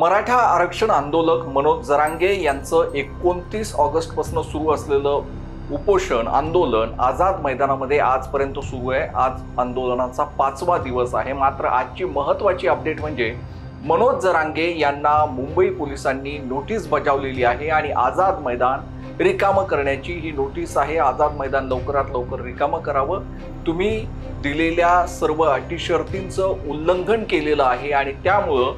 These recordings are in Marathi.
मराठा आरक्षण आंदोलक मनोज जरांगे यांचं 29 ऑगस्टपासून सुरू असलेलं उपोषण आंदोलन आझाद मैदानामध्ये आजपर्यंत सुरू आहे। आज आंदोलनाचा 5वा दिवस आहे। मात्र आजची महत्त्वाची अपडेट म्हणजे मनोज जरांगे यांना मुंबई पोलिसांनी नोटीस बजावलेली आहे आणि आझाद मैदान रिकामं करण्याची ही नोटीस आहे। आझाद मैदान लवकरात लवकर रिकामं करावं, तुम्ही दिलेल्या सर्व अटी शर्तींचं उल्लंघन केलेलं आहे आणि त्यामुळं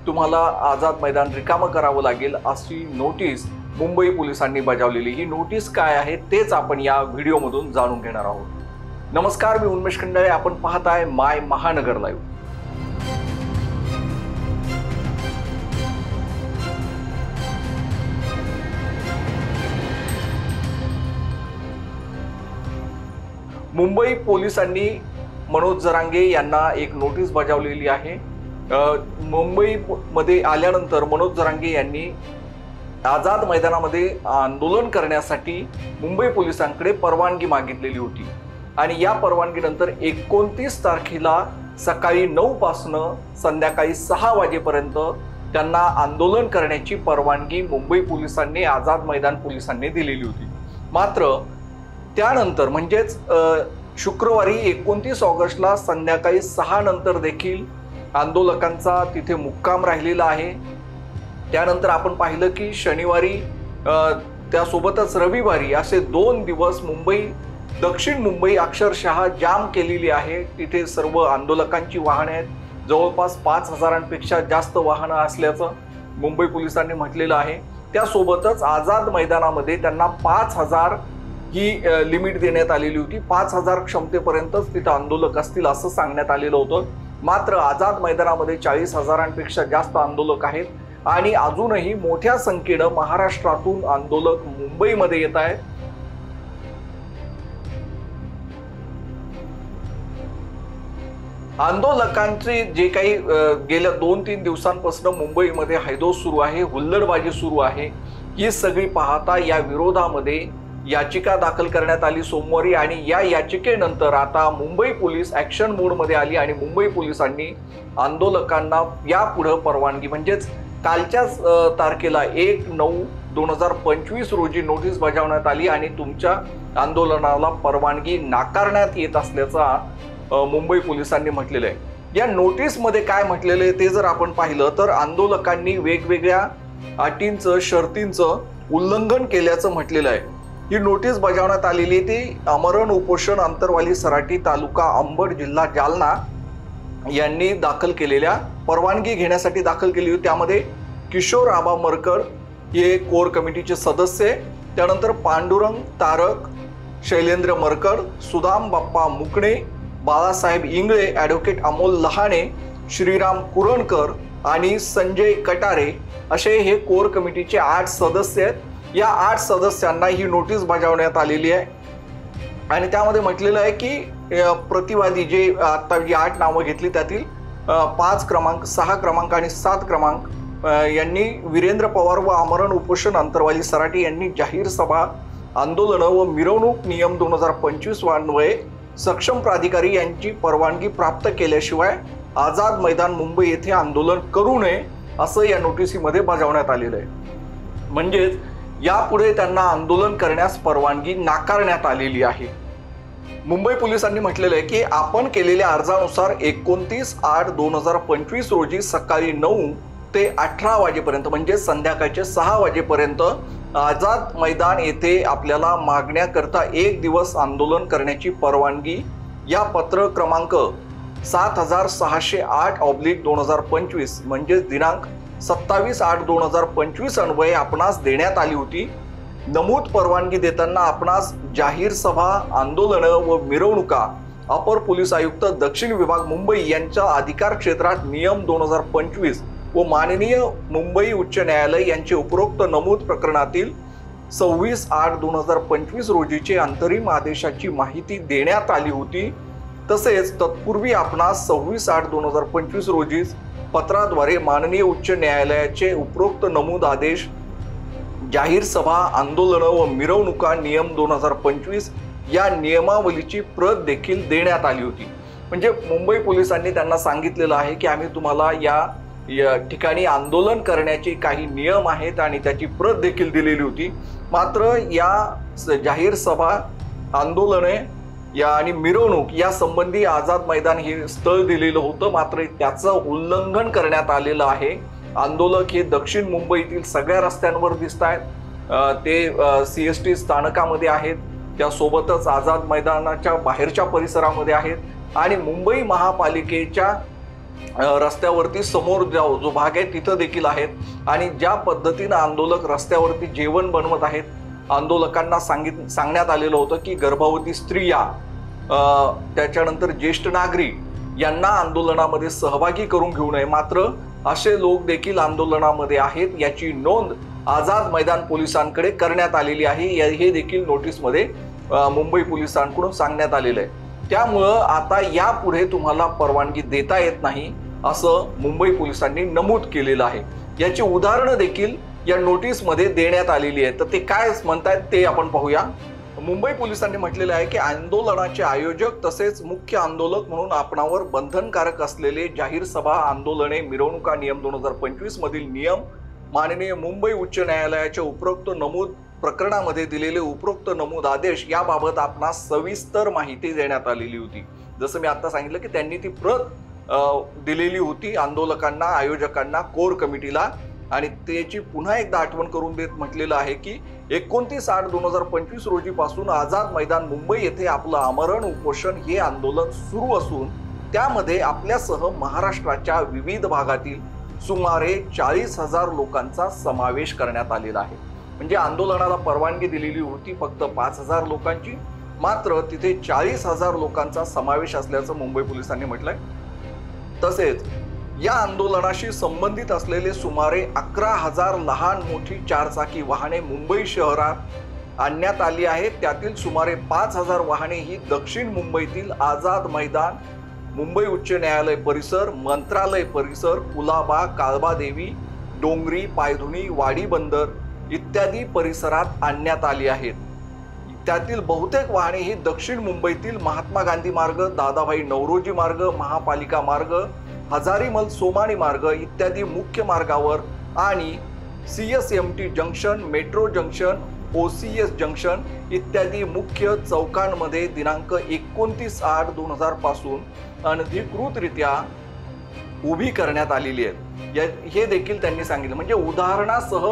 तुम्हाला आझाद मैदान रिकामं करावं लागेल अशी नोटीस मुंबई पोलिसांनी बजावलेली। ही नोटीस काय आहे तेच आपण या व्हिडिओमधून जाणून घेणार आहोत। नमस्कार, मी उन्मेष खंडाळे, आपण पाहताय माय महानगर लाईव्ह। मुंबई पोलिसांनी मनोज जरांगे यांना एक नोटीस बजावलेली आहे। मुंबईमध्ये आल्यानंतर मनोज जरांगे यांनी आझाद मैदानामध्ये आंदोलन करण्यासाठी मुंबई पोलिसांकडे परवानगी मागितलेली होती आणि या परवानगीनंतर 29 तारखेला सकाळी 9 पासून संध्याकाळी 6 वाजेपर्यंत त्यांना आंदोलन करण्याची परवानगी मुंबई पोलिसांनी आझाद मैदान पोलिसांनी दिलेली होती। मात्र त्यानंतर म्हणजेच शुक्रवारी 29 ऑगस्टला संध्याकाळी 6 नंतर देखील आंदोलकांचा तिथे मुक्काम राहिलेला आहे। त्यानंतर आपण पाहिलं की शनिवारी त्यासोबतच रविवारी असे 2 दिवस दक्षिण मुंबई अक्षरशः जाम केलेली आहे। तिथे सर्व आंदोलकांची वाहने आहेत, जवळपास 5000पेक्षा जास्त वाहनं असल्याचं मुंबई पोलिसांनी म्हटलेलं आहे। त्यासोबतच आझाद मैदानामध्ये त्यांना 5000 ही लिमिट देण्यात आलेली होती। 5000 क्षमतेपर्यंतच तिथे आंदोलक असतील असं सांगण्यात आलेलं होतं। मात्र आझाद मैदानामध्ये 40,000पेक्षा जास्त आंदोलक आहेत आणि अजूनही मोठ्या संख्येनं महाराष्ट्रातून आंदोलक मुंबईमध्ये येत आहेत। आंदोलकांचे जे काही गेल्या 2-3 दिवसांपासून मुंबईमध्ये हैदोस सुरू आहे, हुल्लडबाजी सुरू आहे, ही सगळी पाहता या विरोधामध्ये याचिका दाखल करण्यात आली सोमवारी आणि या याचिकेनंतर आता मुंबई पोलीस ॲक्शन मोडमध्ये आली आणि मुंबई पोलिसांनी आंदोलकांना यापुढे परवानगी म्हणजेच कालच्याच तारखेला 1/9/2025 रोजी नोटीस बजावण्यात आली आणि तुमच्या आंदोलनाला परवानगी नाकारण्यात येत असल्याचा मुंबई पोलिसांनी म्हटलेलं आहे। या नोटीसमध्ये काय म्हटलेलं आहे ते जर आपण पाहिलं तर आंदोलकांनी वेगवेगळ्या अटींचं शर्तींचं उल्लंघन केल्याचं म्हटलेलं आहे। ही नोटीस बजावण्यात आलेली ती आमरण उपोषण अंतरवाली सराटी तालुका अंबड जिल्हा जालना यांनी दाखल केलेल्या परवानगी घेण्यासाठी दाखल केली होती। त्यामध्ये किशोर आबा मरकर हे कोर कमिटीचे सदस्य, त्यानंतर पांडुरंग तारक शैलेंद्र मरकर, सुदाम बाप्पा मुकणे, बाळासाहेब इंगळे, ॲडव्होकेट अमोल लहाणे, श्रीराम कुरणकर आणि संजय कटारे असे हे कोर कमिटीचे 8 सदस्य आहेत। या 8 सदस्यांना ही नोटीस बजावण्यात आलेली आहे आणि त्यामध्ये म्हटलेलं आहे की प्रतिवादी जे आता जी 8 नावं घेतली त्यातील 5 क्रमांक, 6 क्रमांक आणि 7 क्रमांक यांनी वीरेंद्र पवार व आमरण उपोषण अंतरवाली सराटी यांनी जाहीर सभा, आंदोलनं व मिरवणूक नियम 2025 अन्वये सक्षम प्राधिकारी यांची परवानगी प्राप्त केल्याशिवाय आझाद मैदान मुंबई येथे आंदोलन करू नये असं या नोटिसीमध्ये बजावण्यात आलेलं आहे। म्हणजेच यापुढे त्यांना आंदोलन करण्यास परवानगी नाकारण्यात आलेली आहे। मुंबई पोलिसांनी म्हटलेलं आहे की आपण केलेल्या अर्जानुसार 29/8/2025 रोजी सकाळी 9 ते 18 वाजेपर्यंत म्हणजे संध्याकाळचे 6 वाजेपर्यंत आझाद मैदान येथे आपल्याला मागण्याकरता 1 दिवस आंदोलन करण्याची परवानगी या पत्र क्रमांक 7608/2025 म्हणजे दिनांक 27/8/2025 अन्वये आपणास देण्यात आली होती। नमूद परवानगी देताना आपणास जाहीर सभा, आंदोलनं व मिरवणुका अपर पोलीस आयुक्त दक्षिण विभाग मुंबई यांच्या अधिकार क्षेत्रात नियम 2025 व माननीय मुंबई उच्च न्यायालय यांचे उपरोक्त नमूद प्रकरणातील 26/8/2025 रोजीचे अंतरिम आदेशाची माहिती देण्यात आली होती। तसेच तत्पूर्वी आपणास 26/8/2025 रोजी पत्राद्वारे माननीय उच्च न्यायालयाचे उपरोक्त नमूद आदेश, जाहीर सभा, आंदोलनं व मिरवणुका नियम 2025 या नियमावलीची प्रत देखील देण्यात आली होती। म्हणजे मुंबई पोलिसांनी त्यांना सांगितलेलं आहे की आम्ही तुम्हाला या या ठिकाणी आंदोलन करण्याचे काही नियम आहेत आणि त्याची प्रत देखील दिलेली होती। मात्र या जाहीर सभा, आंदोलने या आणि मिरवणूक या संबंधी आझाद मैदान हे स्थळ दिलेलं होतं, मात्र त्याचं उल्लंघन करण्यात आलेलं आहे। आंदोलक हे दक्षिण मुंबईतील सगळ्या रस्त्यांवर दिसत आहेत, ते CST स्थानकामध्ये आहेत, त्यासोबतच आझाद मैदानाच्या बाहेरच्या परिसरामध्ये आहेत आणि मुंबई महापालिकेच्या रस्त्यावरती समोर जो भाग आहे तिथं देखील आहेत। आणि ज्या पद्धतीने आंदोलक रस्त्यावरती जेवण बनवत आहेत, आंदोलकांना सांगण्यात आलेलं होतं की गर्भवती स्त्रिया, त्याच्यानंतर ज्येष्ठ नागरिक यांना आंदोलनामध्ये सहभागी करून घेऊ नये, मात्र असे लोक देखील आंदोलनामध्ये आहेत याची नोंद आझाद मैदान पोलिसांकडे करण्यात आलेली आहे। हे देखील नोटीसमध्ये मुंबई पोलिसांकडून सांगण्यात आलेलं आहे। त्यामुळं आता यापुढे तुम्हाला परवानगी देता येत नाही असं मुंबई पोलिसांनी नमूद केलेलं आहे। याची उदाहरणं देखील या नोटीसमध्ये देण्यात आलेली आहेत। तर ते काय म्हणतात ते आपण पाहूया। मुंबई पोलिसांनी म्हटलेलं आहे की आंदोलनाचे आयोजक तसेच मुख्य आंदोलक म्हणून आपणावर बंधनकारक असलेले जाहीर सभा, आंदोलने, मिरवणुका नियम 2025 मधील नियम, माननीय मुंबई उच्च न्यायालयाच्या उपरोक्त नमूद प्रकरणामध्ये दिलेले उपरोक्त नमूद आदेश याबाबत आपणास सविस्तर माहिती देण्यात आलेली होती। जसं मी आता सांगितलं की त्यांनी ती प्रत दिलेली होती आंदोलकांना, आयोजकांना, कोर कमिटीला, आणि त्याची पुन्हा एकदा आठवण करून देत म्हटलेलं आहे की 29/8/2025 रोजीपासून आझाद मैदान मुंबई येथे आपलं आमरण उपोषण हे आंदोलन सुरू असून त्यामध्ये आपल्यासह महाराष्ट्राच्या विविध भागातील सुमारे 40,000 लोकांचा समावेश करण्यात आलेला आहे। म्हणजे आंदोलनाला परवानगी दिलेली होती फक्त 5,000 लोकांची, मात्र तिथे 40,000 लोकांचा समावेश असल्याचं मुंबई पोलिसांनी म्हटलंय। तसेच या आंदोलनाशी संबंधित असलेले सुमारे 11,000 लहान मोठी चारचाकी वाहने मुंबई शहरात आणण्यात आली आहेत। त्यातील सुमारे 5,000 वाहने ही दक्षिण मुंबईतील आझाद मैदान, मुंबई उच्च न्यायालय परिसर, मंत्रालय परिसर, कुलाबा, काळबादेवी, डोंगरी, पायधुनी, वाडी बंदर इत्यादी परिसरात आणण्यात आली आहेत। त्यातील बहुतेक वाहने ही दक्षिण मुंबईतील महात्मा गांधी मार्ग, दादाभाई नौरोजी मार्ग, महापालिका मार्ग, हजारीमल सोमानी मार्ग इत्यादी मुख्य मार्गावर आणि CSMT junction, metro junction, OCS junction इत्यादी मुख्य चौकांमध्ये दिनांक 29/8/2000 पासून अनधिकृतरित्या उभी करण्यात आलेली आहे। हे देखील त्यांनी सांगितलं। म्हणजे उदाहरणासह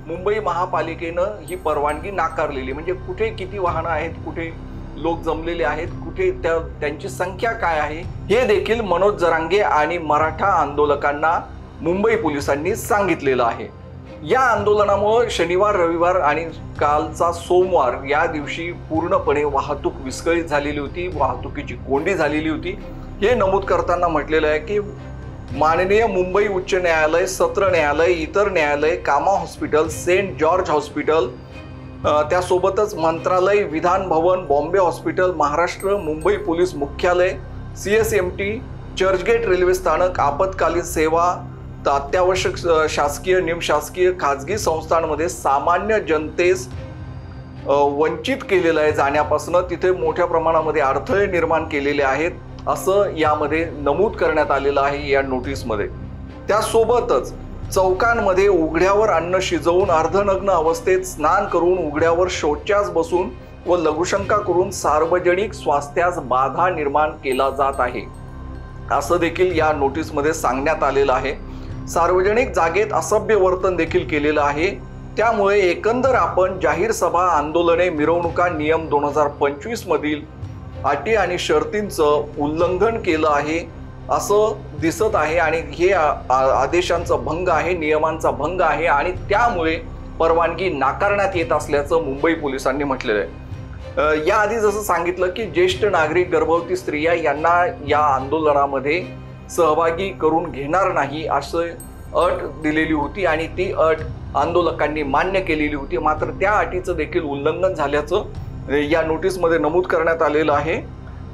मुंबई महापालिकेनं ही परवानगी नाकारलेली, म्हणजे कुठे किती वाहनं आहेत, कुठे लोक जमलेले आहेत, कुठे त्यांची संख्या काय आहे हे देखील मनोज जरांगे आणि मराठा आंदोलकांना मुंबई पोलिसांनी सांगितलेलं आहे। या आंदोलनामुळे शनिवार, रविवार आणि कालचा सोमवार या दिवशी पूर्णपणे वाहतूक विस्कळीत झालेली होती, वाहतुकीची कोंडी झालेली होती। हे नमूद करताना म्हटलेलं आहे की माननीय मुंबई उच्च न्यायालय, सत्र न्यायालय, इतर न्यायालय, कामा हॉस्पिटल, सेंट जॉर्ज हॉस्पिटल, त्यासोबतच मंत्रालय, विधान भवन, बॉम्बे हॉस्पिटल, महाराष्ट्र, मुंबई पोलीस मुख्यालय, CSMT, चर्चगेट रेल्वे स्थानक, आपत्कालीन सेवा, अत्यावश्यक शासकीय, निमशासकीय, खाजगी संस्थांमध्ये सामान्य जनतेस वंचित केलेलं आहे जाण्यापासून, तिथे मोठ्या प्रमाणामध्ये अडथळे निर्माण केलेले आहेत असं यामध्ये नमूद करण्यात आलेलं आहे या नोटीसमध्ये। त्यासोबतच चौकांमध्ये उघड्यावर अन्न शिजवून अर्धनग्न अवस्थेत स्नान करून उघड्यावर शौचास बसून व लघुशंका करून सार्वजनिक स्वास्थ्यास बाधा निर्माण केला जात आहे असं देखील या नोटीसमध्ये सांगण्यात आलेलं आहे। सार्वजनिक जागेत असभ्य वर्तन देखील केलेलं आहे। त्यामुळे एकंदर आपण जाहीर सभा, आंदोलने, मिरवणुका नियम 2025 मधील अटी आणि शर्तींचं उल्लंघन केलं आहे असं दिसत आहे आणि हे आदेशांचा भंग आहे, नियमांचा भंग आहे आणि त्यामुळे परवानगी नाकारण्यात येत असल्याचं मुंबई पोलिसांनी म्हटलेलं आहे। याआधी जसं सांगितलं की ज्येष्ठ नागरिक, गर्भवती स्त्रिया यांना या आंदोलनामध्ये सहभागी करून घेणार नाही असं अट दिलेली होती आणि ती अट आंदोलकांनी मान्य केलेली होती, मात्र त्या अटीचं देखील उल्लंघन झाल्याचं या नोटीसमध्ये नमूद करण्यात आलेलं आहे।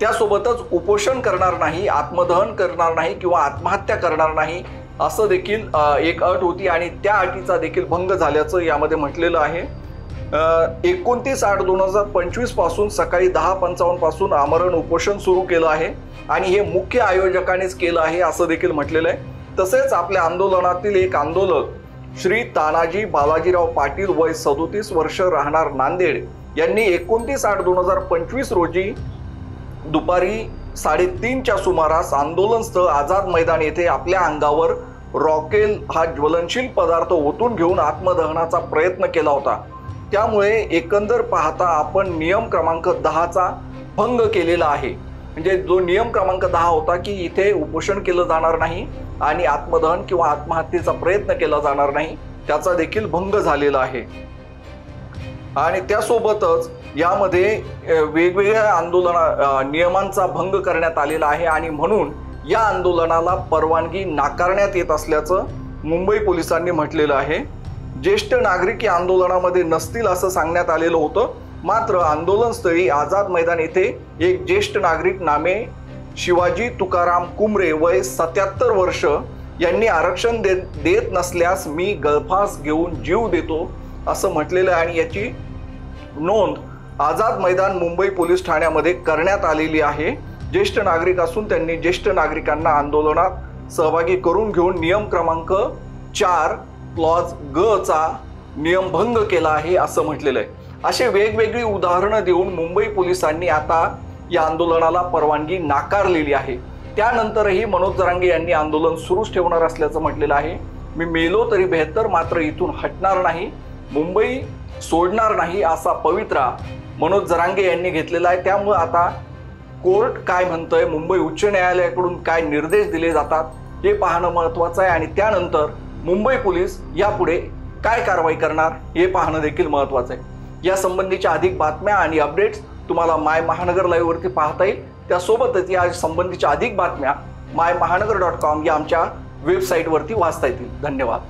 त्यासोबतच उपोषण करणार नाही, आत्मदहन करणार नाही किंवा आत्महत्या करणार नाही असं देखील एक अट होती आणि त्या अटीचा देखील भंग झाल्याचं यामध्ये म्हटलेलं आहे। 29/8/2025 पासून सकाळी 10:55 पासून आमरण उपोषण सुरू केलं आहे आणि हे मुख्य आयोजकानेच केलं आहे असं देखील म्हटलेलं आहे। तसेच आपल्या आंदोलनातील एक आंदोलक श्री तानाजी बालाजीराव पाटील वय 37 वर्ष राहणार नांदेड यांनी 29/8/2025 रोजी दुपारी 3:30च्या सुमारास आंदोलनस्थळ आझाद मैदान येथे आपल्या अंगावर रॉकेल हा ज्वलनशील पदार्थ ओतून घेऊन आत्मदहनाचा प्रयत्न केला होता। त्यामुळे एकंदर पाहता आपण नियम क्रमांक 10चा भंग केलेला आहे। म्हणजे जो नियम क्रमांक 10 होता की इथे उपोषण केलं जाणार नाही आणि आत्मदहन किंवा आत्महत्येचा प्रयत्न केला जाणार नाही, त्याचा देखील भंग झालेला आहे। आणि त्यासोबतच यामध्ये वेगवेगळ्या नियमांचा भंग करण्यात आलेला आहे आणि म्हणून या आंदोलनाला परवानगी नाकारण्यात येत असल्याचं मुंबई पोलिसांनी म्हटलेलं आहे। ज्येष्ठ नागरिक या आंदोलनामध्ये नसतील असं सांगण्यात आलेलं होतं, मात्र आंदोलनस्थळी आझाद मैदान येथे एक ज्येष्ठ नागरिक नामे शिवाजी तुकाराम कुमरे वय 77 वर्ष यांनी आरक्षण देत नसल्यास मी गळफास घेऊन जीव देतो असं म्हटलेलं आहे आणि याची नोंद आझाद मैदान मुंबई पोलीस ठाण्यामध्ये करण्यात आलेली आहे। ज्येष्ठ नागरिक असून त्यांनी ज्येष्ठ नागरिकांना आंदोलनात सहभागी करून घेऊन नियम क्रमांक 4 क्लॉज ग चा नियमभंग केला आहे असं म्हटलेलं आहे। असे वेगवेगळी उदाहरणं देऊन मुंबई पोलिसांनी आता या आंदोलनाला परवानगी नाकारलेली आहे। त्यानंतरही मनोज जरांगे यांनी आंदोलन सुरूच ठेवणार असल्याचं म्हटलेलं आहे। मी मेलो तरी बेहतर, मात्र इथून हटणार नाही, मुंबई सोडणार नाही असा पवित्रा मनोज जरांगे यांनी घेतलेला आहे। त्यामुळे आता कोर्ट काय म्हणतंय, मुंबई उच्च न्यायालयाकडून काय निर्देश दिले जातात हे पाहणं महत्त्वाचं आहे आणि त्यानंतर मुंबई पोलीस यापुढे काय कारवाई करणार हे पाहणं देखील महत्त्वाचं आहे। या संबंधीच्या अधिक बातम्या आणि अपडेट्स तुम्हाला माय महानगर लाईव्ह वरती पाहता येईल। त्यासोबतच या संबंधीच्या अधिक बातम्या mymahangar.com या आमच्या वेबसाईटवरती वाचता येतील। धन्यवाद।